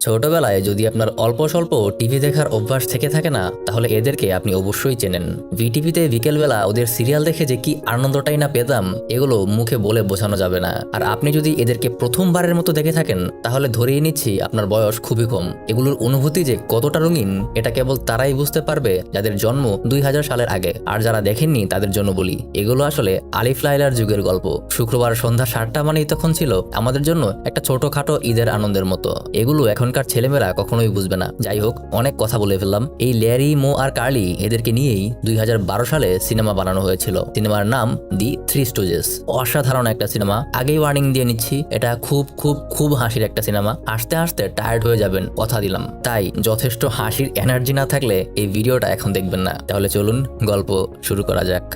ছোটবেলায় যদি আপনার অল্প স্বল্প টিভি দেখার অভ্যাস থেকে থাকে না, তাহলে এদেরকে আপনি অবশ্যই চেনেন। ভিটিভিতে বিকেলবেলা ওদের সিরিয়াল দেখে যে কি আনন্দটাই না পেতাম, এগুলো মুখে বলে বোঝানো যাবে না। আর আপনি যদি এদেরকে প্রথমবারের মতো দেখে থাকেন, তাহলে ধরিয়ে নিচ্ছি আপনার বয়স খুবই কম। এগুলোর অনুভূতি যে কতটা রঙিন, এটা কেবল তারাই বুঝতে পারবে যাদের জন্ম 2000 সালের আগে। আর যারা দেখেননি তাদের জন্য বলি, এগুলো আসলে আলিফ লায়লার যুগের গল্প। শুক্রবার সন্ধ্যা 7টা মানেই তখন ছিল আমাদের জন্য একটা ছোটখাটো ঈদের আনন্দের মতো। এগুলো এখনকার ছেলেমেয়েরা কখনোই বুঝবে না। যাই হোক, অনেক কথা বলে ফেললাম। এই ল্যারি, মো আর কার্লি, এদেরকে নিয়েই 2012 সালে সিনেমা বানানো হয়েছিল। সিনেমার নাম দি থ্রি স্টুজেস। অসাধারণ একটা সিনেমা। আগেই ওয়ার্নিং দিয়ে নিচ্ছি, এটা খুব খুব খুব হাসির একটা সিনেমা। হাসতে হাসতে টায়ার্ড হয়ে যাবেন, কথা দিলাম। তাই যথেষ্ট হাসির এনার্জি না থাকলে এই ভিডিওটা এখন দেখবেন না। তাহলে চলুন গল্প শুরু করা যাক।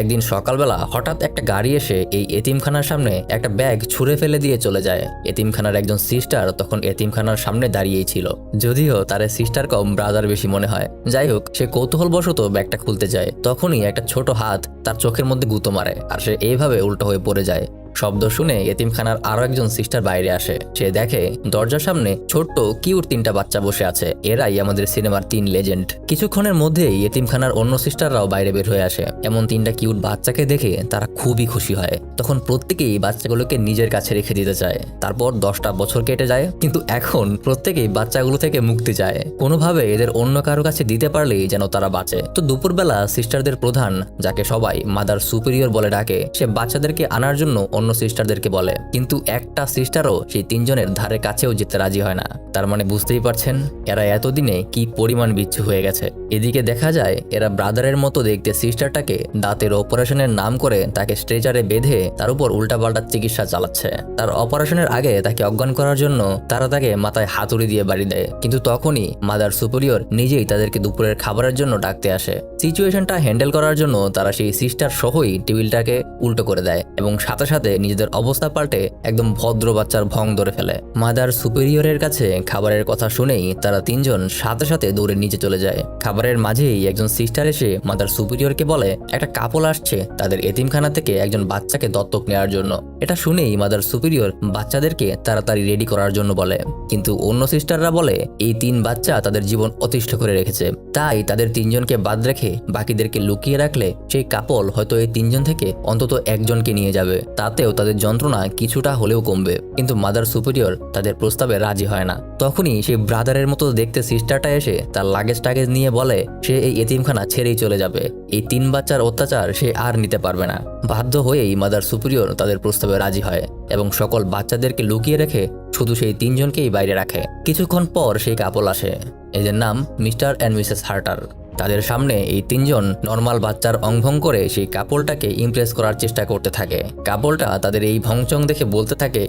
একদিন সকালবেলা হঠাৎ একটা গাড়ি এসে এই এতিমখানার সামনে একটা ব্যাগ ছুঁড়ে ফেলে দিয়ে চলে যায়। এতিমখানার একজন সিস্টার তখন এতিমখানার সামনে দাঁড়িয়েই ছিল, যদিও তার সিস্টার কম ব্রাদার বেশি মনে হয়। যাই হোক, সে কৌতূহলবশত ব্যাগটা খুলতে যায়। তখনই একটা ছোট হাত তার চোখের মধ্যে গুঁতো মারে, আর সে এইভাবে উল্টো হয়ে পড়ে যায়। শব্দ শুনে এতিমখানার আরো একজন সিস্টার বাইরে আসে। সে দেখে দরজার সামনে ছোট্ট কিউট 3টা বাচ্চা বসে আছে। এরাই আমাদের সিনেমার 3 লেজেন্ড। কিছুক্ষণের মধ্যেই এতিমখানার অন্য সিস্টাররাও বাইরে বের হয়ে আসে। এমন 3টা কিউট বাচ্চাকে দেখে তারা খুবই খুশি হয়। তখন প্রত্যেকেই বাচ্চাগুলোকে নিজের কাছে রেখে দিতে চায়। তারপর 10টা বছর কেটে যায়, কিন্তু এখন প্রত্যেকেই বাচ্চাগুলো থেকে মুক্তি চায়। কোনোভাবে এদের অন্য কারো কাছে দিতে পারলেই যেন তারা বাঁচে। তো দুপুরবেলা সিস্টারদের প্রধান, যাকে সবাই মাদার সুপিরিয়র বলে ডাকে, সে বাচ্চাদেরকে আনার জন্য অন্য সিস্টারদেরকে বলে। কিন্তু একটা সিস্টারও সেই 3জনের ধারে কাছেও যেতে রাজি হয় না। তার মানে বুঝতেই পারছেন এরা এতদিনে কি পরিমাণ বিচ্ছু হয়ে গেছে। এদিকে দেখা যায় এরা ব্রাদারের মতো দেখতে সিস্টারটাকে দাঁতের অপারেশনের নাম করে তাকে স্ট্রেচারে বেঁধে তার উপর উল্টাপাল্টা চিকিৎসা চালাচ্ছে। তার অপারেশনের আগে তাকে অজ্ঞান করার জন্য তারা তাকে মাথায় হাতুড়ি দিয়ে বাড়ি দেয়। কিন্তু তখনই মাদার সুপিরিয়র নিজেই তাদেরকে দুপুরের খাবারের জন্য ডাকতে আসে। সিচুয়েশনটা হ্যান্ডেল করার জন্য তারা সেই সিস্টার সহই টেবিলটাকে উল্টো করে দেয় এবং সাথে সাথে নিজেদের অবস্থা পাল্টে একদম ভদ্র বাচ্চার ভং ধরে ফেলে। মাদার সুপিরিয়রের কাছে খাবারের কথা শুনেই তারা 3জন সাথে সাথে দৌড়ে নিচে চলে যায়। খাবারের মাঝেই একজন সিস্টার এসে মাদার সুপিরিয়রকে বলে একটা কাপল আসছে তাদের এতিমখানা থেকে একজন বাচ্চাকে দত্তক নেওয়ার জন্য। এটা শুনেই মাদার সুপিরিয়র বাচ্চাদেরকে তাড়াতাড়ি রেডি করার জন্য বলে। কিন্তু অন্য সিস্টাররা বলে এই 3 বাচ্চা তাদের জীবন অতিষ্ঠ করে রেখেছে, তাই তাদের 3জনকে বাদ রেখে বাকিদেরকে লুকিয়ে রাখলে সেই কাপল হয়তো এই 3জন থেকে অন্তত একজনকে নিয়ে যাবে, তাতেও তাদের যন্ত্রণা কিছুটা হলেও কমবে। কিন্তু মাদার সুপিরিয়র তাদের প্রস্তাবে রাজি হয় না। তখনই সেই ব্রাদারের মতো দেখতে সিস্টারটা এসে তার লাগেজ টাগেজ নিয়ে বলে সে এই এতিমখানা ছেড়েই চলে যাবে। এই 3 বাচ্চার অত্যাচার সে আর নিতে পারবে না। বাধ্য হয়েই মাদার সুপিরিয়র তাদের প্রস্তাবে রাজি হয় এবং সকল বাচ্চাদেরকে লুকিয়ে রেখে শুধু সেই 3জনকেই বাইরে রাখে। কিছুক্ষণ পর সেই কাপল আসে, এদের নাম মিস্টার অ্যান্ড মিসেস হার্টার। তাদের সামনে এই 3জন নর্মাল বাচ্চার অংভং করে সেই কাপলটাকে ইমপ্রেস করার চেষ্টা করতে থাকে। কাপলটা তাদের এই ভংচং দেখে বলতে থাকে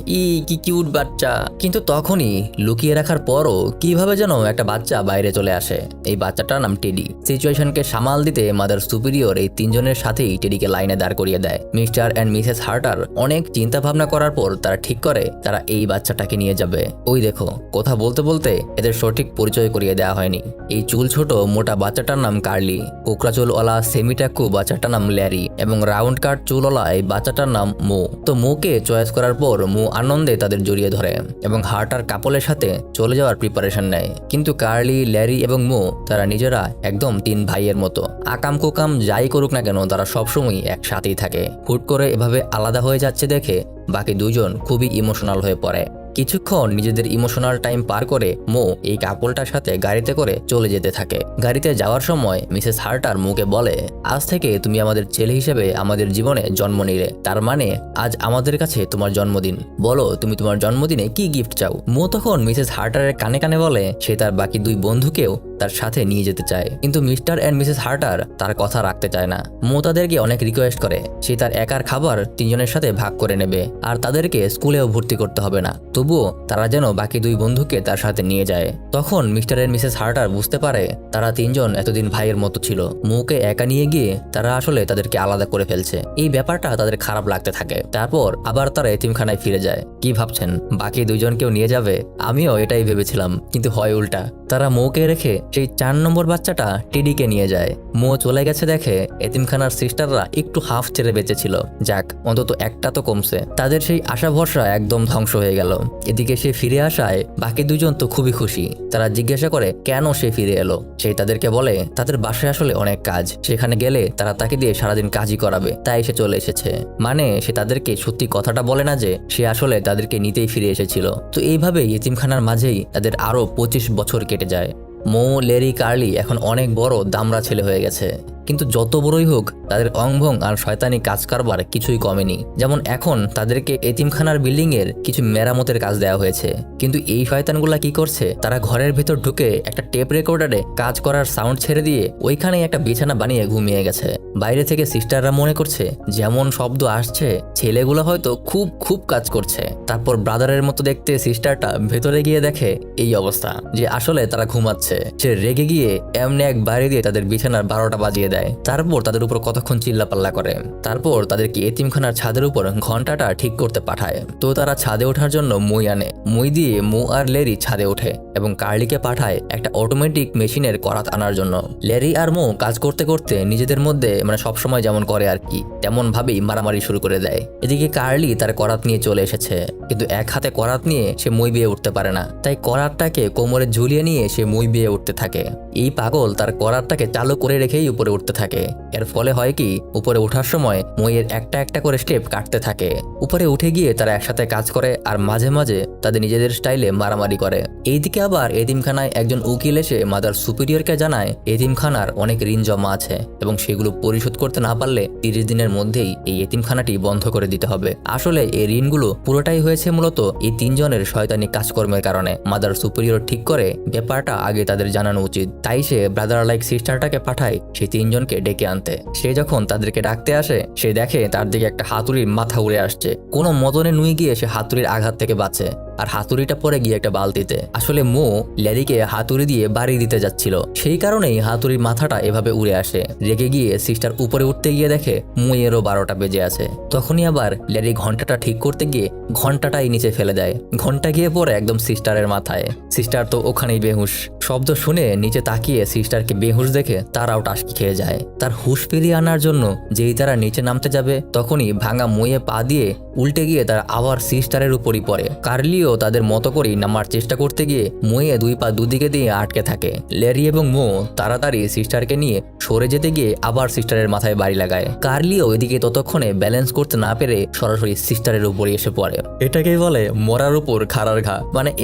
কি কিউট বাচ্চা। কিন্তু তখনই লুকিয়ে রাখার পরও কিভাবে যেন একটা বাচ্চা বাইরে চলে আসে। এই বাচ্চাটার নাম টেডি। সিচুয়েশনকে সামাল দিতে মাদার সুপিরিয়র এই 3জনের সাথেই টেডিকে লাইনে দাঁড় করিয়ে দেয়। মিস্টার অ্যান্ড মিসেস হার্টার অনেক চিন্তা ভাবনা করার পর তারা ঠিক করে তারা এই বাচ্চাটাকে নিয়ে যাবে। ওই দেখো, কথা বলতে বলতে এদের সঠিক পরিচয় করিয়ে দেওয়া হয়নি। এই চুল ছোট মোটা বাচ্চাটার নাম কার্লি, কোকড়া চুলওয়ালা সেমিটাকু বাচ্চাটার নাম ল্যারি এবং রাউন্ড কাট চুলওয়ালা এই বাচ্চাটার নাম মো। তো মোকে চয়েস করার পর মো আনন্দে তাদের জড়িয়ে ধরে এবং হার্টার কাপলের সাথে চলে যাওয়ার প্রিপারেশন নেয়। কিন্তু কার্লি, ল্যারি এবং মো তারা নিজেরা একদম 3 ভাইয়ের মতো। আকাম কুকাম যাই করুক না কেন তারা সবসময় একসাথেই থাকে। হুট করে এভাবে আলাদা হয়ে যাচ্ছে দেখে বাকি 2জন খুবই ইমোশনাল হয়ে পড়ে। কিছুক্ষণ নিজেদের ইমোশনাল টাইম পার করে মো এই কাপলটার সাথে গাড়িতে করে চলে যেতে থাকে। গাড়িতে যাওয়ার সময় মিসেস হার্টার মোকে বলে আজ থেকে তুমি আমাদের ছেলে হিসেবে আমাদের জীবনে জন্ম নিলে, তার মানে আজ আমাদের কাছে তোমার জন্মদিন। বলো তুমি তোমার জন্মদিনে কি গিফট চাও। মো তখন মিসেস হার্টারের কানে কানে বলে সে তার বাকি 2 বন্ধুকেও তার সাথে নিয়ে যেতে চায়। কিন্তু মিস্টার অ্যান্ড মিসেস হার্টার তার কথা রাখতে চায় না। মো তাদেরকে অনেক রিকোয়েস্ট করে সে তার একার খাবার 3জনের সাথে ভাগ করে নেবে আর তাদেরকে স্কুলেও ভর্তি করতে হবে না, তবুও তারা যেন বাকি 2 বন্ধুকে তার সাথে নিয়ে যায়। তখন মিস্টার অ্যান্ড মিসেস হার্টার বুঝতে পারে তারা 3জন এতদিন ভাইয়ের মতো ছিল। মোকে একা নিয়ে গিয়ে তারা আসলে তাদেরকে আলাদা করে ফেলছে। এই ব্যাপারটা তাদের খারাপ লাগতে থাকে। তারপর আবার তারা এতিমখানায় ফিরে যায়। কি ভাবছেন বাকি 2জনকেও নিয়ে যাবে? আমিও এটাই ভেবেছিলাম, কিন্তু হয় উল্টা। তারা মৌকে রেখে সেই 4 নম্বর বাচ্চাটা টেডিকে নিয়ে যায়। মৌ চলে গেছে দেখে এতিমখানার সিস্টাররা একটু হাফ ছেড়ে বেঁচেছিল। যাক, অন্তত একটা তো কমছে। তাদের সেই আশা ভরসা একদম ধ্বংস হয়ে গেল। এদিকে সে ফিরে আসায় বাকি দুজন তো খুবই খুশি। তারা জিজ্ঞাসা করে কেন সে ফিরে এলো। সে তাদেরকে বলে তাদের বাসায় আসলে অনেক কাজ, সেখানে গেলে তারা তাকে দিয়ে সারাদিন কাজই করাবে, তাই সে চলে এসেছে। মানে সে তাদেরকে সত্যি কথাটা বলে না যে সে আসলে তাদেরকে নিতেই ফিরে এসেছিল। তো এইভাবেই এতিমখানার মাঝেই তাদের আরো 25 বছর কেটে যায়। মৌ, লেরি, কার্লি এখন অনেক বড় দামড়া ছেলে হয়ে গেছে। কিন্তু যত বড়ই হোক তাদের অংভং আর শয়তানি কাজ কারবার কিছুই কমেনি। যেমন এখন তাদেরকে এতিমখানার বিল্ডিং এর কিছু মেরামতের কাজ দেওয়া হয়েছে। কিন্তু এই শয়তানগুলা কি করছে, তারা ঘরের ভেতর ঢুকে একটা টেপ রেকর্ডারে কাজ করার সাউন্ড ছেড়ে দিয়ে ওইখানেই একটা বিছানা বানিয়ে ঘুমিয়ে গেছে। বাইরে থেকে সিস্টাররা মনে করছে যেমন শব্দ আসছে ছেলেগুলো হয়তো খুব খুব কাজ করছে। তারপর ব্রাদারের মতো দেখতে সিস্টারটা ভেতরে গিয়ে দেখে এই অবস্থা, যে আসলে তারা ঘুমাচ্ছে। সে রেগে গিয়ে এমনি এক বাড়ি দিয়ে তাদের বিছানার 12টা বাজিয়ে দেয়। তারপর তাদের উপর কতক্ষণ চিল্লাপাল্লা করে। তারপর তাদেরকে এতিমখানার ছাদের উপর ঘন্টাটা ঠিক করতে পাঠায়। তো তারা ছাদে ওঠার জন্য মই আনে। মই দিয়ে মৌ আর লেরি ছাদে ওঠে এবং কার্লিকে পাঠায় একটা অটোমেটিক মেশিনের করাত আনার জন্য। লেরি আর মৌ কাজ করতে করতে নিজেদের মধ্যে সবসময় যেমন করে আর কি তেমন ভাবেই মারামারি শুরু করে দেয়। এদিকে কার্লি তার করাত নিয়ে চলে এসেছে, কিন্তু এক হাতে করাত নিয়ে সে মই বিয়ে উঠতে পারে না। তাই করাতটাকে কোমরে ঝুলিয়ে নিয়ে সে মই বিয়ে উঠতে থাকে। এই পাগল তার করাতটাকে চালু করে রেখেই উপরে উঠতে থাকে। এর ফলে হয় কি, উপরে ওঠার সময় মইয়ের একটা একটা করে স্টেপ কাটতে থাকে। উপরে উঠে গিয়ে তারা একসাথে কাজ করে আর মাঝে মাঝে তাদের নিজেদের স্টাইলে মারামারি করে। এইদিকে আবার এতিমখানায় একজন উকিল এসে মাদার সুপিরিয়রকে জানায় এতিমখানার অনেক ঋণ জমা আছে এবং সেগুলো পরিশোধ করতে না পারলে 30 দিনের মধ্যেই এই এতিমখানাটি বন্ধ করে দিতে হবে। আসলে এই ঋণগুলো পুরোটাই হয়েছে মূলত এই 3 জনের শয়তানি কাজকর্মের কারণে। মাদার সুপিরিয়র ঠিক করে ব্যাপারটা আগে তাদের জানানো উচিত। তাই সে ব্রাদার লাইক সিস্টারটাকে পাঠায় সেই 3 জনকে ডেকে আনতে। সে যখন তাদেরকে ডাকতে আসে সে দেখে তার দিকে একটা হাতুড়ির মাথা উড়ে আসছে। কোনো মতনে নুয়ে গিয়ে সে হাতুড়ির আঘাত থেকে বাঁচে আর হাতুড়িটা পরে গিয়ে একটা বালতিতে। আসলে মৌ লেরিকে হাতুড়ি দিয়ে বাড়ি দিতে যাচ্ছিল, সেই কারণেই হাতুড়ির মাথাটা এভাবে উড়ে আসে। রেগে গিয়ে সিস্টার উপরে উঠতে গিয়ে দেখে মৌয়েরও 12টা বেজে আছে। তখনই আবার লেরি ঘন্টাটা ঠিক করতে গিয়ে ঘন্টাটাই নিচে ফেলে দেয়। ঘন্টা গিয়ে পড়ে একদম সিস্টারের মাথায়। সিস্টার তো ওখানেই বেহুশ। শব্দ শুনে নিচে তাকিয়ে সিস্টারকে বেহুশ দেখে তারাও টাসকি খেয়ে যায়। তার হুঁশ ফিরিয়ে আনার জন্য যেই তারা নিচে নামতে যাবে তখনই ভাঙা মইয়ে পা দিয়ে উল্টে গিয়ে তারা আবার সিস্টারের উপরই পড়ে। কার্লিও তাদের মতো করেই নামার চেষ্টা করতে গিয়ে মইয়ে 2 পা দুদিকে দিয়ে আটকে থাকে। লেরি এবং মৌ তাড়াতাড়ি সিস্টারকে নিয়ে সরে যেতে গিয়ে আবার সিস্টারের মাথায় বাড়ি লাগায়। কার্লিও এদিকে ততক্ষণে ব্যালেন্স করতে না পেরে সরাসরি সিস্টারের উপরে এসে পড়ে। এটাকেই বলে মরার উপর খাড়ার ঘা।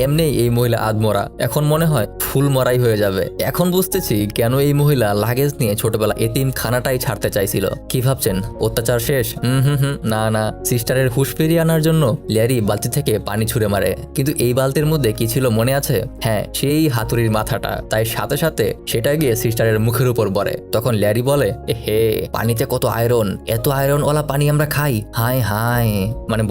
এমনি এই মহিলা আধমরা, এখন মনে হয় ফুল মরাই হয়ে যাবে। এখন বুঝতেছি কেন এই মহিলা লাগেজ নিয়ে ছোটবেলা এতিমখানাটাই ছাড়তে চাইছিল। কি ভাবছেন অত্যাচার শেষ? না না, সিস্টারের হুঁশ ফিরিয়ে আনার জন্য লেরি বালতি থেকে পানি ছুঁড়ে মারে। কিন্তু এই বালতির মধ্যে কি ছিল মনে আছে? হ্যাঁ, সেই হাতুড়ির মাথাটা। তাই সাথে সাথে সেটা গিয়ে সিস্টারের মুখের উপর পড়ে। তখন লেরি বলে, হে পানিতে কত আয়রন, এত আয়রনওয়ালা পানি আমরা খাই, হাই হাই।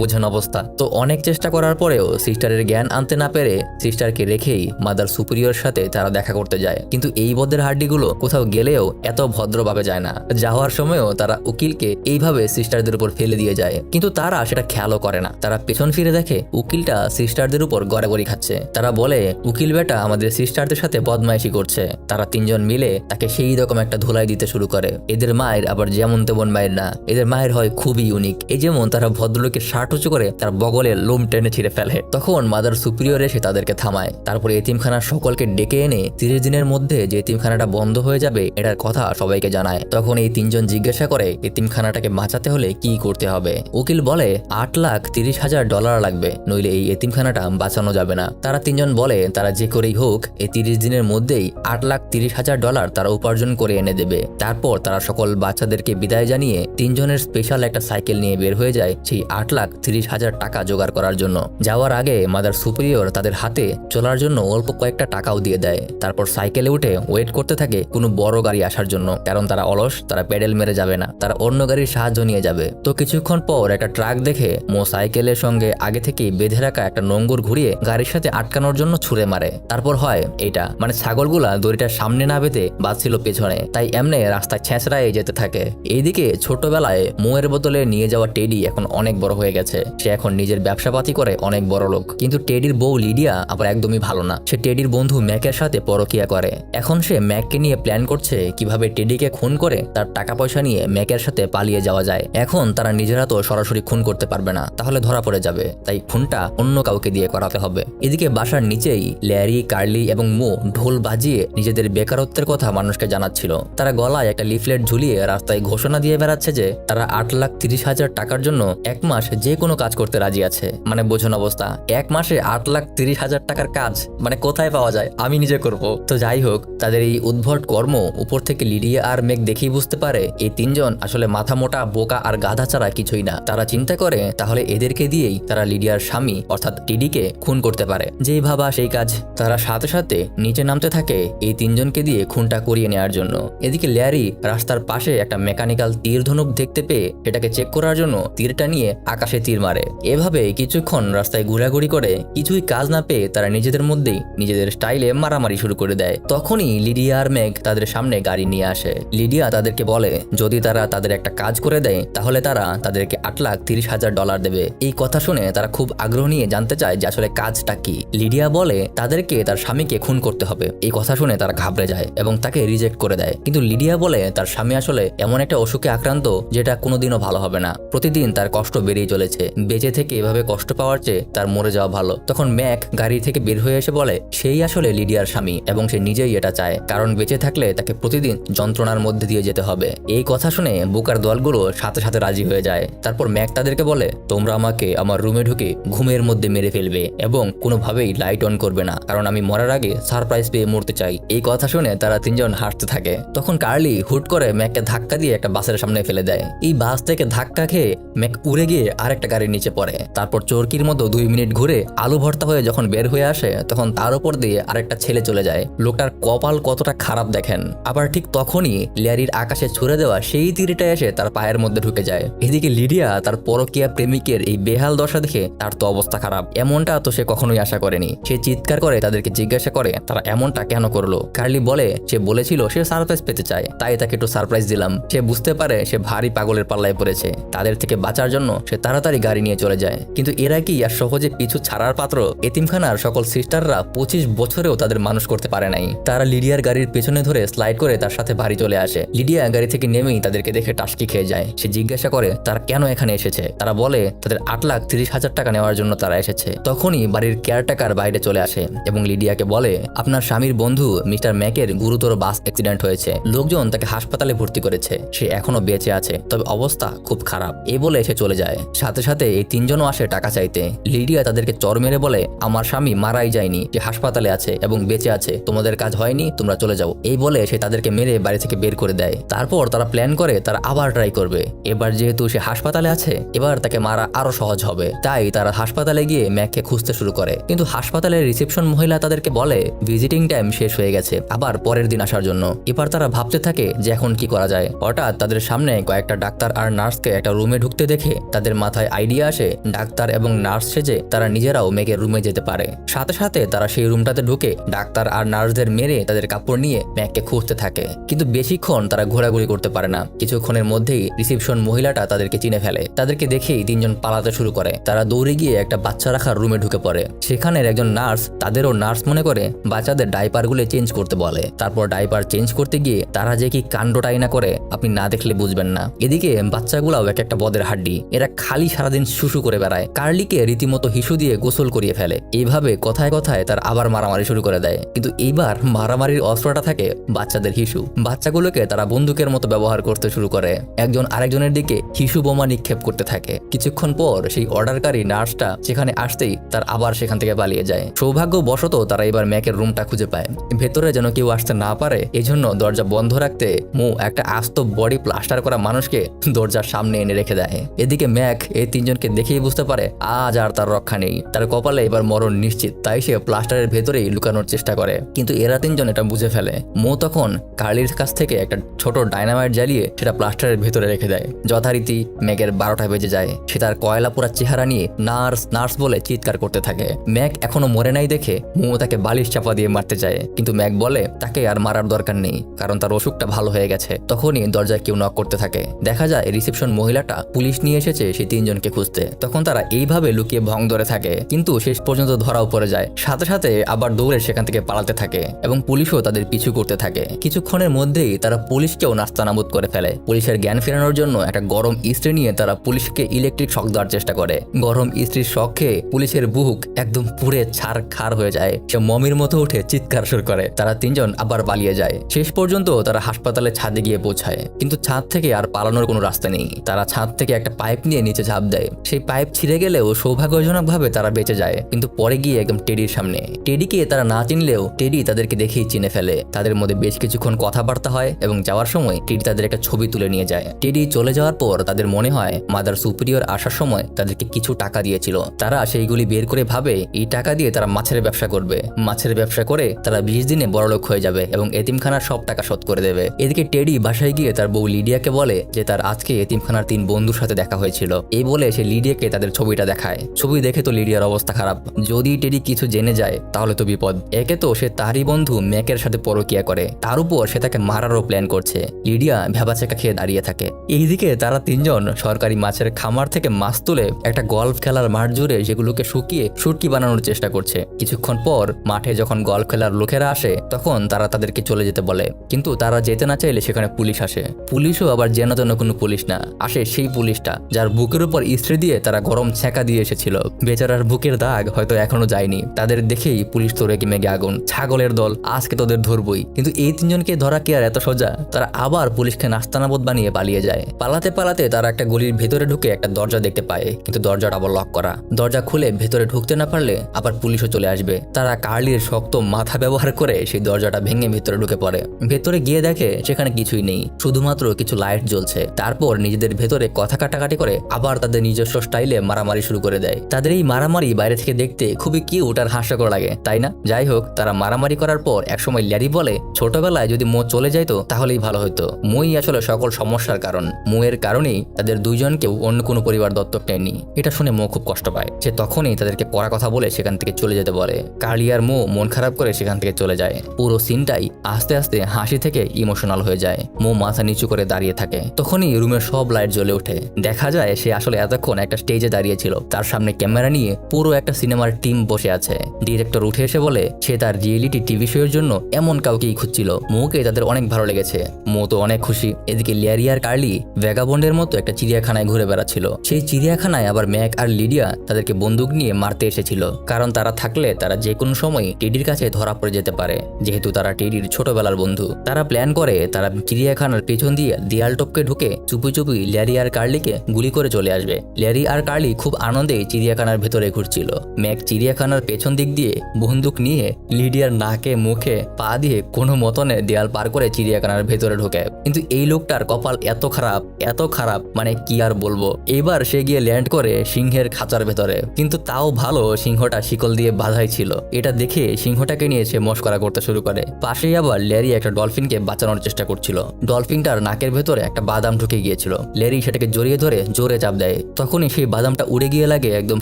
বোঝান অবস্থা। তো অনেক চেষ্টা করার পরেও সিস্টারের জ্ঞান আনতে না পেরে সিস্টারকে রেখেই মাদার সুপিরিয়র সাথে তারা দেখা করতে যায়। কিন্তু এই বদের হাড্ডিগুলো কোথাও গেলেও এত ভদ্রভাবে যায় না। যাওয়ার সময়ও তারা উকিলকে এইভাবে সিস্টারদের উপর ফেলে দিয়ে যায়, কিন্তু তারা সেটা খেয়ালও করে না। তারা পেছন ফিরে দেখে উকিলটা সিস্টারদের উপর গড়াগড়ি খাচ্ছে। তারা বলে উকিল বেটা আমাদের সিস্টারদের সাথে বদমাইশি করছে। তারা 3 জন মিলে তাকে সেই রকম একটা ধুলাই দিতে শুরু করে। এদের মায়ের আবার যেমন তেমন মায়ের না, এদের মায়ের হয় খুবই ইউনিক। এই যেমন তারা ভদ্রলোকের শার্ট উঁচু করে তার বগলের লোম টেনে ছিঁড়ে ফেলে। তখন মাদার সুপিরিয়র এসে তাদেরকে থামায়। তারপরে এতিমখানার সকলকে ডেকে এনে 30 দিনের মধ্যে যে এতিমখানাটা বন্ধ হয়ে যাবে এটার কথা সবাইকে জানায়। তখন এই 3 জন জিজ্ঞাসা করে এতিমখানাটাকে বাঁচাতে হলে কি করতে হবে। উকিল বলে $8,30,000 লাগবে, নইলে এই এতিমখানাটা বাঁচানো যাবে না। তারা 3 জন বলে তারা যে করেই হোক এই 30 দিনের মধ্যেই $8,30,000 তারা উপার্জন করে এনে দেবে। তারপর তারা সকল বাচ্চাদেরকে বিদায় জানিয়ে 3 জনের স্পেশাল একটা সাইকেল নিয়ে বের হয়ে যায় সেই $8,30,000 টাকা জোগাড় করার জন্য। যাওয়ার আগে মাদার সুপিরিয়র তাদের হাতে চলার জন্য অল্প কয়েকটা টাকাও দিয়ে দেয়। তারপর সাইকেলে উঠে ওয়েট করতে থাকে কোনো বড় গাড়ি আসার জন্য, কারণ তারা অলস, তারা পেডেল মেরে যাবে না, তারা অন্য গাড়ির সাহায্য নিয়ে যাবে। তো কিছুক্ষণ পর একটা ট্রাক দেখে দেখে মো সাইকেলের সঙ্গে আগে থেকেই বেঁধে রাখা একটা নোঙ্গর ঘুরিয়ে গাড়ির সাথে আটকানোর জন্য ছুঁড়ে মারে। তারপর হয় এটা, মানে ছাগলগুলা দড়িটার সামনে না বেঁধে বাঁধছিল পেছনে, তাই এমনি রাস্তায় ছেঁচড়ায় যেতে থাকে। এইদিকে ছোটবেলায় মোয়ের বোতলে নিয়ে যাওয়া টেডি এখন অনেক বড় হয়ে গেছে। সে এখন নিজের ব্যবসাপাতি করে অনেক বড় লোক। কিন্তু টেডির বউ লিডিয়া আবার একদমই ভালো না। সে টেডির বন্ধু ম্যাকের সাথে পরকিয়া করে। এখন সে ম্যাককে নিয়ে প্ল্যান করছে কিভাবে টেডিকে খুন করে তার টাকা পয়সা নিয়ে ম্যাকের সাথে পালিয়ে যাওয়া যায়। এখন তারা নিজেরা তো সরাসরি খুন করতে পারবে না, তাহলে ধরা পড়ে যাবে, তাই খুনটা অন্য কাউকে দিয়ে করাতে হবে। এদিকে বাসার নিচেই ল্যারি, কার্লি এবং মো ঢোল বাজিয়ে নিজেদের বেকারত্বের কথা মানুষকে জানাচ্ছিল। তারা গলায় একটা লিফলেট ঝুলিয়ে রাস্তায় ঘোষণা দিয়ে বেড়াচ্ছে যে তারা 8,30,000 টাকার জন্য এক মাস যে কোনো কাজ করতে রাজি আছে। মানে বোঝন অবস্থা, এক মাসে 8,30,000 টাকার কাজ মানে কোথায় পাওয়া যায়, আমি নিজে করব। তো যাই হোক, তাদের এই উদ্ভট কর্ম উপর থেকে লিডিয়া আর মেক দেখেই বুঝতে পারে এই তিনজন আসলে মাথা মোটা, বোকা আর গাধা ছাড়া কিছুই না। তারা চিন্তা করে তাহলে এদেরকে দিয়েই তারা লিডিয়ার স্বামী অর্থাৎ টেডিকে খুন করতে পারে। যেই ভাবা সেই কাজ। তারা সাথে সাথে নিচে নামতে থাকে এই তিনজনকে দিয়ে খুনটা করিয়ে নেওয়ার জন্য। এদিকে ল্যারি রাস্তার পাশে একটা মেকানিক্যাল তীর ধনুক দেখতে পেয়ে সেটাকে চেক করার জন্য তীরটা নিয়ে আকাশে তীর মারে। এভাবে কিছুক্ষণ রাস্তায় ঘোরাঘুরি করে কিছুই কাজ না পেয়ে তারা নিজেদের মধ্যেই নিজেদের স্টাইলে মারামারি শুরু করে দেয়। তখনই লিডিয়া আর মেঘ তাদের সামনে গাড়ি নিয়ে আসে। লিডিয়া তাদেরকে বলে যদি তারা তাদের একটা কাজ করে দেয় তাহলে তারা তাদেরকে $8,30,000 দেবে। এই কথা শুনে তারা খুব আগ্রহ নিয়ে জানতে চায় যে আসলে কাজটা কি। লিডিয়া বলে তাদেরকে তার স্বামীকে খুন করতে হবে। এই কথা শুনে তারা ঘাবড়ে যায় এবং তাকে রিজেক্ট করে দেয়। কিন্তু লিডিয়া বলে তার স্বামী আসলে এমন একটা অসুখে আক্রান্ত যেটা কোনোদিনও ভালো হবে না। প্রতিদিন তার কষ্ট বেড়েই চলেছে। বেঁচে থেকে এভাবে কষ্ট পাওয়ার চেয়ে তার মরে যাওয়া ভালো। তখন ম্যাক গাড়ি থেকে বের হয়ে এসে বলে সেই আসলে লিডিয়ার স্বামী এবং সে নিজেই এটা চায়, কারণ বেঁচে থাকলে তাকে প্রতিদিন যন্ত্রণার মধ্যে দিয়ে যেতে হবে। এই কথা শুনে বোকার দলগুলো সাথে সাথে রাজি হয়ে যায়। তারপর ম্যাক তাদেরকে বলে তোমরা আমাকে আমার রুমে ঢুকে ঘুমের মধ্যে মেরে ফেলবে এবং কোনোভাবেই লাইট অন করবে না, কারণ আমি মরার আগে সারপ্রাইজ পেয়ে মরতে চাই। এই কথা শুনে তারা তিনজন হাসতে থাকে। তখন কার্লি হুট করে ম্যাককে ধাক্কা দিয়ে একটা বাসের সামনে ফেলে দেয়। এই বাস থেকে ধাক্কা খেয়ে ম্যাক উড়ে গিয়ে আরেকটা গাড়ির নিচে পড়ে। তারপর চরকির মতো 2 মিনিট ঘুরে আলু ভর্তা হয়ে যখন বের হয়ে আসে তখন তার উপর দিয়ে আরেকটা ছেলে চলে যায়। লোকটার কপাল কতটা খারাপ দেখেন। আবার ঠিক তখনই ল্যারির আকাশে ছুড়ে দেওয়া সেই তীরটা এসে তার পায়ের মধ্যে ঢুকে যায়। এদিকে লিডিয়া তার পরকীয়া প্রেমিকের এই বেহাল দশা দেখে তার তো অবস্থা খারাপ। এমনটা তো সে কখনোই আশা করেনি। সে চিৎকার করে তাদেরকে জিজ্ঞাসা করে তারা এমনটা কেন করলো। কার্লি বলে সে বলেছিল সে সারপ্রাইজ পেতে চায়, তাই তাকে একটু সারপ্রাইজ দিলাম। সে বুঝতে পারে সে ভারী পাগলের পাল্লায় পড়েছে। তাদের থেকে বাঁচার জন্য সে তাড়াতাড়ি গাড়ি নিয়ে চলে যায়। কিন্তু এরা কি আর সহজে পিছু ছাড়ার পাত্র? এতিমখানার সকল সিস্টাররা 25 বছরেও তাদের মানুষ করতে পারে নাই। তারা লিডিয়ার গাড়ির পেছনে ধরে স্লাইড করে তার সাথে বাড়ি চলে আসে। লিডিয়া গাড়ি থেকে নেমেই তাদেরকে দেখে টাসকি খেয়ে যায়। সে জিজ্ঞাসা করে তারা কেন এখানে এসেছে। তারা বলে তাদের 8,30,000 টাকা নেওয়ার জন্য তারা এসেছে। তখনই বাড়ির কেয়ারটেকার বাইরে চলে আসে এবং লিডিয়াকে বলে আপনার স্বামীর বন্ধু মিস্টার ম্যাকের গুরুতর বাস অ্যাক্সিডেন্ট হয়েছে। লোকজন তাকে হাসপাতালে ভর্তি করেছে। সে এখনো বেঁচে আছে, তবে অবস্থা খুব খারাপ। এই বলে সে চলে যায়। সাথে সাথে এই তিনজনও আসে টাকা চাইতে। লিডিয়া তাদেরকে চর মেরে বলে আমার স্বামী মারাই যায়নি, যে হাসপাতালে আছে এবং বেঁচে আছে, তোমাদের কাজ হয়নি, তোমরা চলে যাও। এই বলে সে তাদেরকে মেরে বাড়ি থেকে বের করে দেয়। তারপর তারা প্ল্যান করে তারা আবার ট্রাই করবে। এবার যেহেতু সে হাসপাতালে আছে এবার তাকে মারা আরো সহজ হবে। তাই তারা হাসপাতালে গিয়ে ম্যাককে খুঁজতে শুরু করে। কিন্তু হাসপাতালের রিসেপশন মহিলা তাদেরকে বলে ভিজিটিং টাইম শেষ হয়ে গেছে, আবার পরের দিন আসার জন্য। এবার তারা ভাবতে থাকে যে এখন কি করা যায়। হঠাৎ তাদের সামনে কয়েকটা ডাক্তার আর নার্সকে একটা রুমে ঢুকতে দেখে তাদের মাথায় আইডিয়া আসে ডাক্তার এবং নার্স সেজে তারা নিজেরাও মেঘের রুমে যেতে পারে। সাথে সাথে তারা সেই রুমটাতে ঢুকে ডাক্তার আর নার্সদের মেরে তাদের কাপড় নিয়ে ম্যাককে খুঁজতে থাকে। কিন্তু বেশিক্ষণ তারা ঘোরাঘুরি করতে পারে না। কিছুক্ষণের মধ্যেই রিসেপশন মহিলাটা তাদেরকে চিনে ফেলে। তাদেরকে দেখেই তিনজন পালাতে শুরু করে। তারা দৌড়ে গিয়ে একটা বাচ্চা রাখার রুমে ঢুকে পড়ে। সেখানের একজন নার্স তাদেরও নার্স মনে করে বাচ্চাদের ডাইপারগুলো চেঞ্জ করতে বলে। তারপর ডাইপার চেঞ্জ করতে গিয়ে তারা যে কি কাণ্ডটাই না করে আপনি না দেখলে বুঝবেন না। এদিকে বাচ্চাগুলাও এক একটা বদের হাড্ডি। এরা খালি সারাদিন শুশু করে বেড়ায়। কার্লিকে রীতিমতো হিসু দিয়ে গোসল করিয়ে ফেলে। এইভাবে কথায় কথায় তার আবার মারামারি শুরু করে দেয়। কিন্তু এইবার মারামারির অস্ত্রটা থাকে বাচ্চাদের হিসু। বাচ্চাগুলোকে তারা বন্দুকের মতো ব্যবহার করতে শুরু করে। একজন আরেকজনের দিকে হিসু বোমা নিক্ষেপ করতে থাকে। কিছুক্ষণ পর সেই অর্ডারকারী নার্সটা সেখানে আসতেই তার আবার সেখান থেকে পালিয়ে যায়। সৌভাগ্যবশত তারা এবার ম্যাকের রুমটা খুঁজে পায়। ভেতরে যেন কেউ আসতে না পারে এজন্য দরজা বন্ধ রাখতে মু একটা আস্ত বডি প্লাস্টার করা মানুষকে দরজার সামনে এনে রেখে দেয়। এদিকে ম্যাক এই তিনজনকে দেখেই বুঝতে পারে আজ আর তার রক্ষা নেই। তার কপালে এবার মরণ নিশ্চিত। তাই সে প্লাস্টারের ভেতরেই লুকানোর চেষ্টা করে। কিন্তু এরা তিনজন এটা বুঝে ফেলে। মো তখন কার্লির কাছ থেকে একটা ছোট ডাইনামাইট জ্বালিয়ে সেটা প্লাস্টারের ভেতরে রেখে দেয়। যথারীতি ম্যাকের 12টা বেজে যায়। যায় সে তার কয়লা পোড়া চেহারা নিয়ে নার্স নার্স বলে চিৎকার করতে থাকে। ম্যাক এখনো মরে নাই দেখে মো তাকে বালিশ চাপা দিয়ে মারতে চায়, কিন্তু ম্যাক বলে তাকে আর মারার দরকার নেই, কারণ তার অসুখটা ভালো হয়ে গেছে। তখনই দরজায় কেউ নক করতে থাকে। দেখা যায় রিসেপশন মহিলাটা পুলিশ নিয়ে এসেছে সেই তিনজনকে খুঁজতে। তখন তারা এইভাবে লুকিয়ে ভং ধরে থাকে, কিন্তু শেষ পর্যন্ত ধরাও পড়ে যায়। সাথে সাথে আবার দৌড়ে সেখান থেকে পালাতে থাকে এবং পুলিশও তাদের পিছু করতে থাকে। কিছুক্ষণের মধ্যেই তারা পুলিশকেও নাস্তানাবুদ করে ফেলে। পুলিশের জ্ঞান ফেরানোর জন্য একটা গরম ইস্ত্রি নিয়ে তারা পুলিশকে ইলেকট্রিক শক দেওয়ার চেষ্টা করে। গরম ইস্ত্রির শক খেয়ে পুলিশের বুক একদম পুড়ে ছারখার হয়ে যায়। সে মমির মতো উঠে চিৎকার শুরু করে। তারা তিনজন আবার পালিয়ে যায়। শেষ পর্যন্ত তারা হাসপাতালে ছাদে গিয়ে পৌঁছায়, কিন্তু ছাদ থেকে আর পালানোর কোনো রাস্তা নেই। তারা ছাদ থেকে একটা পাইপ নিয়ে নিচে ঝাঁপ দেয়। সেই পাইপ ছিঁড়ে গেলেও সৌভাগ্যজনকভাবে তারা বেঁচে যায়, কিন্তু পরে গিয়ে একদম টেডির সামনে। টেডিকে তারা না চিনলেও টেডি তাদেরকে দেখেই চিনে ফেলে। তাদের মধ্যে বেশ কিছুক্ষণ কথাবার্তা হয় এবং যাওয়ার সময় টেডি তাদের একটা ছবি তুলে নিয়ে যায়। টেডি চলে যাওয়ার পর তাদের মনে হয় মাদার সুপিরিয়র আসার সময় তাদেরকে কিছু টাকা দিয়েছিল। তারা সেইগুলি বের করে ভাবে এই টাকা দিয়ে তারা মাছের ব্যবসা করবে। মাছের ব্যবসা করে তারা 20 দিনে বড়লোক হয়ে যাবে এবং এতিমখানার সব টাকা শোধ করে দেবে। এদিকে টেডি বাসায় গিয়ে তার বউ লিডিয়াকে বলে যে তার আজকে এতিমখানার 3 বন্ধুর সাথে দেখা হয়েছিল। এই বলে সে লিডিয়াকে তাদের ছবিটা দেখায়। ছবি দেখে তো লিডিয়ার অবস্থা খারাপ। যদি টেডি কিছু জেনে যায় তাহলে তো বিপদ। একে তো সে তারই বন্ধু ম্যাকের সাথে পরকিয়া করে, তার উপর সে তাকে মারারও প্ল্যান করছে। লিডিয়া ভেবাচেকা খেয়ে দাঁড়িয়ে থাকে। এইদিকে তারা তিনজন সরকারি মাছের খামার থেকে মাছ তুলে একটা গল্ফ খেলার মাঠ জুড়ে সেগুলোকে শুকিয়ে শুটকি বানানোর চেষ্টা করছে। কিছুক্ষণ পর মাঠে যখন গল্ফ খেলার লোকেরা আসে তখন তারা তাদেরকে চলে যেতে বলে, কিন্তু তারা যেতে না চাইলে সেখানে পুলিশ আসে। পুলিশও আবার যেন তেন কোনো পুলিশ না, আসে সেই পুলিশটা যার বুকের উপর ইস্ত্রি দিয়ে তারা গরম ছ্যাঁকা দিয়ে এসেছিল। বেচারার বুকের দাগ হয়তো এখনো যায়নি। তাদের দেখেই পুলিশ তো রেগে মেগে আগুন, ছাগলের দল, আজকে তোদের ধরবই। কিন্তু এই তিনজনকে ধরা কি আর এত সোজা? তারা আবার পুলিশকে নাস্তানাবুদ বানিয়ে পালিয়ে যায়। পালাতে পালাতে তারা একটা গলির ভেতরে ঢুকে একটা দরজা দেখতে পায়, কিন্তু দরজাটা আবার লক করা। দরজা খুলে ভেতরে ঢুকতে না পারলে আবার পুলিশও চলে আসবে। তারা কার্লির শক্ত মাথা ব্যবহার করে সেই দরজাটা ভেঙে ভেতরে ঢুকে পড়ে। ভেতরে গিয়ে দেখে সেখানে কিছুই নেই, শুধুমাত্র কিছু লাইট জ্বলছে। তারপর নিজেদের ভেতরে কথা কাটাকাটি করে আবার তাদের নিজস্ব স্টাইলে মারামারি শুরু করে দেয়। তাদের এই মারামারি বাইরে থেকে দেখতে খুবই কিউট আর হাস্যকর লাগে, তাই না? যাই হোক, তারা মারামারি করার পর একসময় ল্যারি বলে ছোটবেলায় যদি মো চলে যাইতো তাহলেই ভালো হতো। মই আসলে সকল সমস্যার কারণ। মোয়ের কারণেই তাদের দুইজনকেও অন্য কোনো পরিবার দত্তক নেয়নি। এটা শুনে মো খুব কষ্ট পায়। সে তখনই তাদেরকে কড়া কথা বলে সেখান থেকে চলে যেতে বলে। কার্লি আর মো মন খারাপ করে সেখান থেকে চলে যায়। পুরো সিনটাই আস্তে আস্তে হাসি থেকে ইমোশনাল হয়ে যায়। মো মাথা নিচু করে দাঁড়িয়ে থাকে। তখনই রুমের সব লাইট জ্বলে ওঠে। দেখা যায় সে আসলে এতক্ষণ একটা স্টেজে দাঁড়িয়েছিল। তার সামনে ক্যামেরা নিয়ে পুরো একটা সিনেমার টিম বসে আছে। ডিরেক্টর উঠে এসে বলে সে তার রিয়েলিটি টিভি শো এর জন্য এমন কাউকেই খুঁজছিল। মোকে তাদের অনেক ভালো লেগেছে। মো তো অনেক খুশি। এদিকে ল্যারি আর কার্লি ভ্যাগাবন্ডের মতো একটা চিড়িয়াখানায় ঘুরে বেড়াচ্ছিল। সেই চিড়িয়াখানায় আবার ম্যাক আর লিডিয়া তাদেরকে বন্দুক নিয়ে মারতে এসেছিল, কারণ তারা থাকলে তারা যে কোনো সময় টেডির কাছে ধরা পড়ে যেতে পারে, যেহেতু তারা টেডির ছোটবেলার বন্ধু। তারা প্ল্যান করে তারা চিড়িয়াখানার পেছন দিয়ে দেয়াল টপকে ঢুকে চুপি চুপি ল্যারি আর কার্লিকে গুলি করে চলে আসবে। ল্যারি আর কার্লি খুব আনন্দে চিড়িয়াখানার ভেতরে ঘুরছিল। ম্যাক চিড়িয়াখানার পেছন দিক দিয়ে বন্দুক নিয়ে লিডিয়ার নাকে মুখে পা দিয়ে কোনো মতনে দেয়াল পার করে চিড়িয়াখানার ভেতরে ঢোকে। কিন্তু এই লোকটার কপাল এত খারাপ মানে কি আর বলবো। এবার সে গিয়ে ল্যান্ড করে সিংহের খাঁচার ভেতরে, কিন্তু তাও ভালো সিংহটা শিকল দিয়ে বাঁধাই ছিল। এটা দেখে সিংহটাকে নিয়ে সে মস্করা করতে শুরু করে। পাশেই আবার ল্যারি একটা ডলফিনকে বাঁচানোর চেষ্টা করছিল। ডলফিনটার নাকের ভেতরে একটা বাদাম ঢুকে গিয়েছিল। ল্যারি সেটাকে জড়িয়ে ধরে জোরে চাপ দেয়। তখনই সেই বাদামটা উড়ে গিয়ে লাগে একদম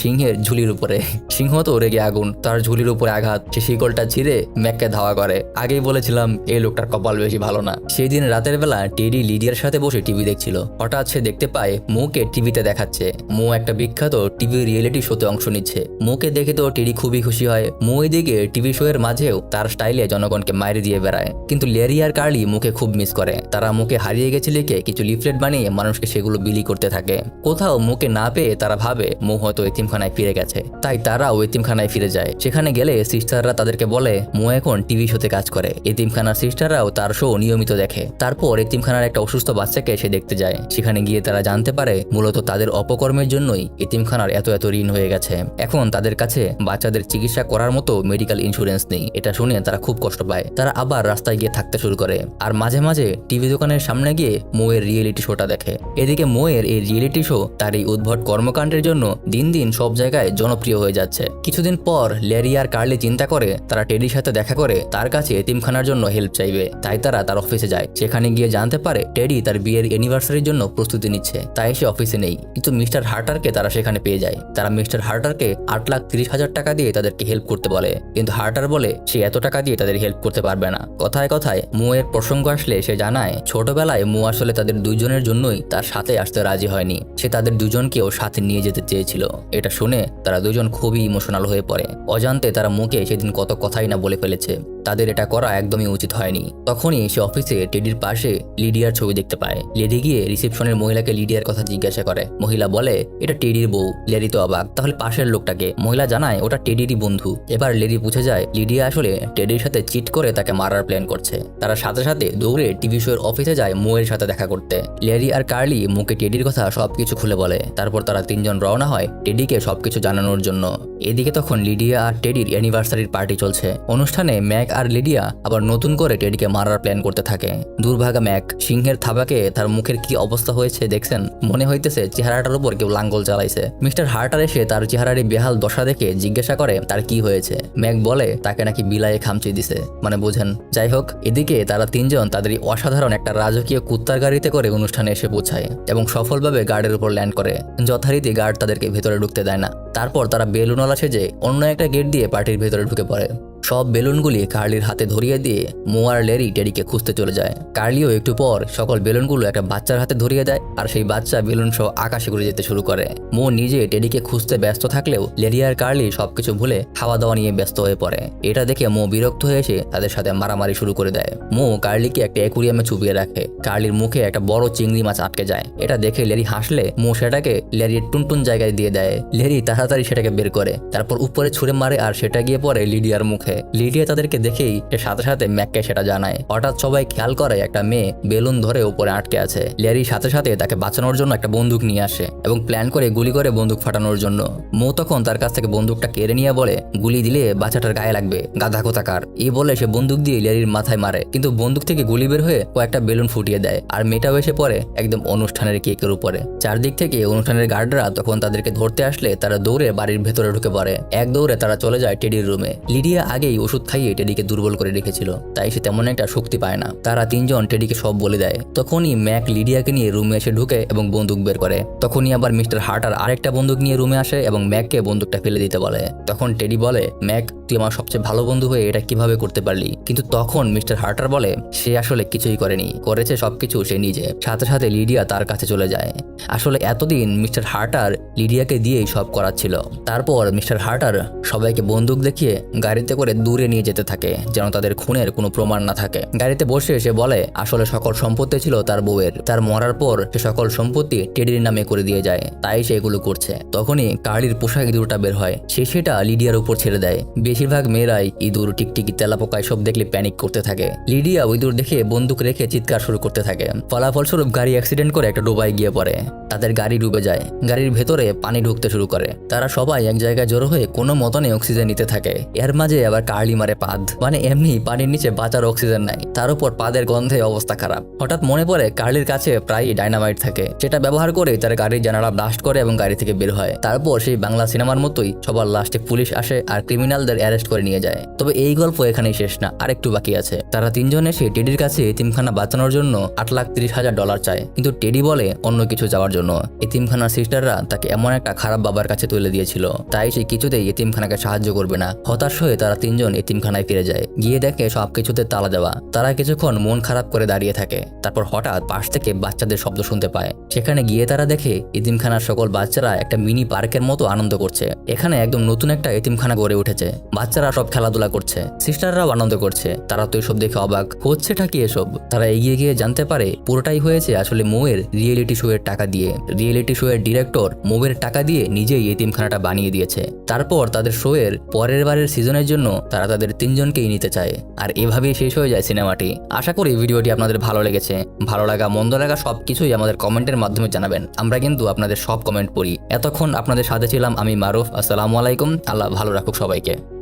সিংহের ঝুলির উপরে। সিংহ তো রেগে আগুন, তার ঝুলির উপরে আঘাত। সে শিকলটা ছিঁড়ে ম্যাককে ধাওয়া করে। আগেই বলেছিলাম এই লোকটার কপাল বেশি ভালো না। সেই দিন রাতের বেলা টেডি লিডিয়ার সাথে বসে টিভি দেখছিল। হঠাৎ সে দেখতে পায় মোকে টিভিতে দেখাচ্ছে। মো একটা বিখ্যাত টিভি রিয়েলিটি শোতে অংশ নিচ্ছে। মোকে দেখে তো টেডি খুবই খুশি হয়। মো এদিকে টিভি শো এর মাঝেও তার স্টাইলে জনগণকে মাইরে দিয়ে বেড়ায়। কিন্তু ল্যারি আর কার্লি মুখে খুব মিস করে। তারা মুখে হারিয়ে গেছে লিখে কিছু লিফলেট বানিয়ে মানুষকে সেগুলো বিলি করতে থাকে। কোথাও মুখে না পেয়ে তারা ভাবে মো হয়তো এতিমখানায় ফিরে গেছে, তাই তারাও এতিমখানায় ফিরে যায়। সেখানে গেলে সিস্টাররা তাদেরকে বলে মো এখন টিভি শোতে কাজ করে। এতিমখানার সিস্টাররাও তার শো নিয়মিত দেখে। তারপর এতিমখানার একটা অসুস্থ বাচ্চাকে সে দেখতে যায়। সেখানে গিয়ে তারা জানতে পারে মূলত তাদের অপকর্মের জন্যই এতিমখানার এত ঋণ হয়ে গেছে। এখন তাদের কাছে বাচ্চাদের চিকিৎসা করার মতো মেডিকেল ইন্স্যুরেন্স নেই। এটা শুনে তারা খুব কষ্ট পায়। তারা আবার রাস্তায় গিয়ে থাকতে শুরু করে আর মাঝে মাঝে টিভি দোকানের সামনে গিয়ে মোয়ের রিয়েলিটি শোটা দেখে। এদিকে মোয়ের এই রিয়েলিটি শো তার এই উদ্ভট কর্মকাণ্ডের জন্য দিন দিন সব জায়গায় জনপ্রিয় হয়ে যাচ্ছে। কিছুদিন পর ল্যারি আর কার্লি চিন্তা করে তারা টেডির সাথে দেখা করে তার কাছে এতিমখানার জন্য হেল্প চাইবে। তাই তারা তার অফিসে যায়। সেখানে গিয়ে জানতে পারে টেডি তার বিয়ের অ্যানিভার্সারির জন্য প্রস্তুতি নিচ্ছে, তাই সে অফিসে নেই, কিন্তু মিস্টার হার্টারকে তারা সেখানে পেয়ে যায়। তারা মিস্টার হার্টারকে 8,30,000 টাকা দিয়ে তাদেরকে হেল্প করতে বলে, কিন্তু হার্টার বলে সে এত টাকা দিয়ে তাদের হেল্প করতে পারবে না। কথায় কথায় মো এর প্রসঙ্গ আসলে সে জানায় ছোটবেলায় মো আসলে তাদের দুজনের জন্যই তার সাথে আসতে রাজি হয়নি, সে তাদের দুজনকেও সাথে নিয়ে যেতে চেয়েছিল। এটা শুনে তারা দুজন খুবই ইমোশনাল হয়ে পড়ে। অজান্তে তারা মুখে সেদিন কত কথাই না বলে ফেলেছে। তাদের এটা করা একদমই উচিত হয়নি। তখনই সে অফিসে টেডির পাশে লিডিয়ার ছবি দেখতে পায়। লেডি গিয়ে রিসেপশনের মহিলাকে লিডিয়ার কথা জিজ্ঞাসা করে। মহিলা বলে এটা টেডির বউ। লেডি তো অবাক, তাহলে পাশের লোকটাকে? মহিলা জানায় ওটা টেডিরই বন্ধু। এবার লেডি বুঝে যায় লিডিয়া আসলে টেডির সাথে চিট করে তাকে মারার প্ল্যান করছে। তারা সাথে সাথে দৌড়ে টিভি শোয়ের অফিসে যায় মোয়ের সাথে দেখা করতে। লেডি আর কার্লি মুখে টেডির কথা সবকিছু খুলে বলে। তারপর তারা তিনজন রওনা হয় টেডিকে সবকিছু জানানোর জন্য। এদিকে তখন লিডিয়া আর টেডির অ্যানিভার্সারির পার্টি চলছে। অনুষ্ঠানে ম্যাক আর লিডিয়া আবার নতুন করে টেডিকে মারার প্ল্যান করতে থাকে। দুর্ভাগা ম্যাক সিংহের থাবাকে তার মুখের কি অবস্থা হয়েছে দেখছেন, মনে হইতেছে চেহারাটার উপর কেউ লাঙ্গল চালাইছে। মিস্টার হার্টার এসে তার চেহারার বেহাল দশা দেখে জিজ্ঞাসা করে তার কি হয়েছে। ম্যাক বলে তাকে নাকি বিলায়ে খামচি দিছে, মানে বোঝেন। যাই হোক, এদিকে তারা তিনজন তাদের অসাধারণ একটা রাজকীয় কুত্তার গাড়িতে করে অনুষ্ঠানে এসে পৌঁছায় এবং সফলভাবে গার্ডের উপর ল্যান্ড করে। যথারীতি গার্ড তাদেরকে ভেতরে ঢুকতে দেয় না। তারপর তারা বেলুনওয়ালা সেজে অন্য একটা গেট দিয়ে পার্টির ভেতরে ঢুকে পড়ে। সব বেলুনগুলি কার্লির হাতে ধরিয়ে দিয়ে মো আর লেরি টেডিকে খুঁজতে চলে যায়। কার্লিও একটু পর সকল বেলুনগুলো একটা বাচ্চার হাতে ধরিয়ে দেয় আর সেই বাচ্চা বেলুন সহ আকাশে ঘুরে যেতে শুরু করে। মো নিজে টেডিকে খুঁজতে ব্যস্ত থাকলেও লেরি আর কার্লি সবকিছু ভুলে খাওয়া দাওয়া নিয়ে ব্যস্ত হয়ে পড়ে। এটা দেখে মো বিরক্ত হয়ে এসে তাদের সাথে মারামারি শুরু করে দেয়। মো কার্লিকে একটা অ্যাকুরিয়ামে চুপিয়ে রাখে। কার্লির মুখে একটা বড় চিংড়ি মাছ আটকে যায়। এটা দেখে লেরি হাসলে মো সেটাকে লেরির টুনটুন জায়গায় দিয়ে দেয়। লেরি তাড়াতাড়ি সেটাকে বের করে, তারপর উপরে ছুঁড়ে মারে আর সেটা গিয়ে পড়ে লিডিয়ার মুখে। লিডিয়া তাদেরকে দেখেই সে সাথে সাথে ম্যাককে সেটা জানায়। হঠাৎ সবাই খেয়াল করে একটা মেয়ে বেলুন ধরে উপরে আটকে আছে। লেরি সাথে সাথে তাকে বাঁচানোর জন্য একটা বন্দুক নিয়ে আসে এবং প্ল্যান করে গুলি করে বন্দুক ফাটানোর জন্য। মো তখন তার কাছ থেকে বন্দুকটা কেড়ে নিয়ে বলে গুলি দিলে বাচ্চাটার গায়ে লাগবে, গাধা কোথাকার। এই বলে সে বন্দুক দিয়ে লেরির মাথায় মারে, কিন্তু বন্দুক থেকে গুলি বের হয়ে কয়েকটা বেলুন ফুটিয়ে দেয় আর মেয়েটাও এসে পড়ে একদম অনুষ্ঠানের কেকের উপরে। চারদিক থেকে অনুষ্ঠানের গার্ডরা তখন তাদেরকে ধরতে আসলে তারা দৌড়ে বাড়ির ভেতরে ঢুকে পড়ে। এক দৌড়ে তারা চলে যায় টেডির রুমে। লিডিয়া আগেই ওষুধ খাইয়ে টেডিকে দুর্বল করে রেখেছিল, তাই সে তেমন একটা শক্তি পায় না। তারা তিনজন টেডিকে সব বলে দেয়। তখনই ম্যাক লিডিয়াকে নিয়ে রুমে এসে ঢুকে এবং বন্দুক বের করে। তখনই আবার মিস্টার হার্টার আরেকটা বন্দুক নিয়ে রুমে আসে এবং ম্যাককে বন্দুকটা ফেলে দিতে বলে। তখন টেডি বলে ম্যাক তুই আমার সবচেয়ে ভালো বন্ধু হয়ে এটা কিভাবে করতে পারলি? কিন্তু তখন মিস্টার হার্টার বলে সে আসলে কিছুই করেনি, করেছে সবকিছু সে নিজে। সাথে সাথে লিডিয়া তার কাছে চলে যায়। আসলে এতদিন মিস্টার হার্টার লিডিয়াকে দিয়েই সব করাচ্ছিল। তারপর মিস্টার হার্টার সবাইকে বন্দুক দেখিয়ে গাড়িতে করে দূরে নিয়ে যেতে থাকে যেন তাদের খুনের কোনো প্রমাণ না থাকে। গাড়িতে বসে সে বলে আসলে সকল সম্পত্তি ছিল তার বউয়ের, তার মরার পর সে সকল সম্পত্তি টেডির নামে করে দিয়ে যায়, তাই সে এগুলো করছে। তখনই কার্লির পোশাক ইঁদুরটা বের হয়, সে সেটা লিডিয়ার উপর ছেড়ে দেয়। বেশিরভাগ মেয়েরাই ইঁদুর, টিকটিকি, তেলাপোকা এসব দেখলে প্যানিক করতে থাকে। লিডিয়া ইঁদুর দেখে বন্দুক রেখে চিৎকার শুরু করতে থাকে। ফলাফলস্বরূপ গাড়ি অ্যাক্সিডেন্ট করে একটা ডোবায় গিয়ে পড়ে। তাদের গাড়ি ডুবে যায়। গাড়ির ভেতরে পানি ঢুকতে শুরু করে। তারা সবাই এক জায়গায় জড়ো হয়ে কোনো মতনে অক্সিজেন নিতে থাকে। এর মাঝে আবার কার্লি মারে পাদ, মানে এমনি পানির নিচে বাঁচার অক্সিজেন নাই, তার উপর পাদের গন্ধে অবস্থা খারাপ। হঠাৎ মনে পড়ে কার্লির কাছে প্রায় ডাইনামাইট থাকে, সেটা ব্যবহার করে তার গাড়ির জানালা ব্লাস্ট করে এবং গাড়ি থেকে বের হয়। তারপর সেই বাংলা সিনেমার মতোই সবার লাস্টে পুলিশ আসে আর ক্রিমিনালদের অ্যারেস্ট করে নিয়ে যায়। তবে এই গল্প এখানেই শেষ না, আরেকটু বাকি আছে। তারা তিনজন এসে টেডির কাছে এতিমখানা বাঁচানোর জন্য $8,30,000 চায়, কিন্তু টেডি বলে অন্য কিছু যাওয়ার জন্য। এতিমখানার সিস্টাররা তাকে এমন একটা খারাপ বাবার কাছে তুলে দিয়েছিল, তাই সে কিছুতেই এতিমখানাকে সাহায্য করবে না। হতাশ হয়ে তারা তিনজন এতিমখানায় ফিরে যায়। গিয়ে দেখে সবকিছুতে তালা দেওয়া। তারা কিছুক্ষণ মন খারাপ করে দাঁড়িয়ে থাকে। তারপর হঠাৎ পাশ থেকে বাচ্চাদের শব্দ শুনতে পায়। সেখানে গিয়ে তারা দেখে এতিমখানার সকল বাচ্চারা একটা মিনি পার্কের মতো আনন্দ করছে। এখানে একদম নতুন একটা এতিমখানা গড়ে উঠেছে। বাচ্চারা সব খেলাধুলা করছে, সিস্টাররাও আনন্দ করছে। তারা তো এসব দেখে অবাক, হচ্ছেটা কি এসব? তারা এগিয়ে গিয়ে জানতে পারে পুরোটাই হয়েছে আসলে মোয়ের রিয়েলিটি শো এর টাকা দিয়ে। রিয়েলিটি শো এর ডিরেক্টর মোয়ের টাকা দিয়ে নিজেই এতিমখানাটা বানিয়ে দিয়েছে। তারপর তাদের শো এর পরের বারের সিজনের জন্য তারা তাদের তিনজনকেই নিতে চায়। আর এভাবেই শেষ হয়ে যায় সিনেমাটি। আশা করি ভিডিওটি আপনাদের ভালো লেগেছে। ভালো লাগা মন্দ লাগা সবকিছুই আমাদের কমেন্টের মাধ্যমে জানাবেন। আমরা কিন্তু আপনাদের সব কমেন্ট পড়ি। এতক্ষণ আপনাদের সাথে ছিলাম আমি মারুফ। আসসালামু আলাইকুম। আল্লাহ ভালো রাখুক সবাইকে।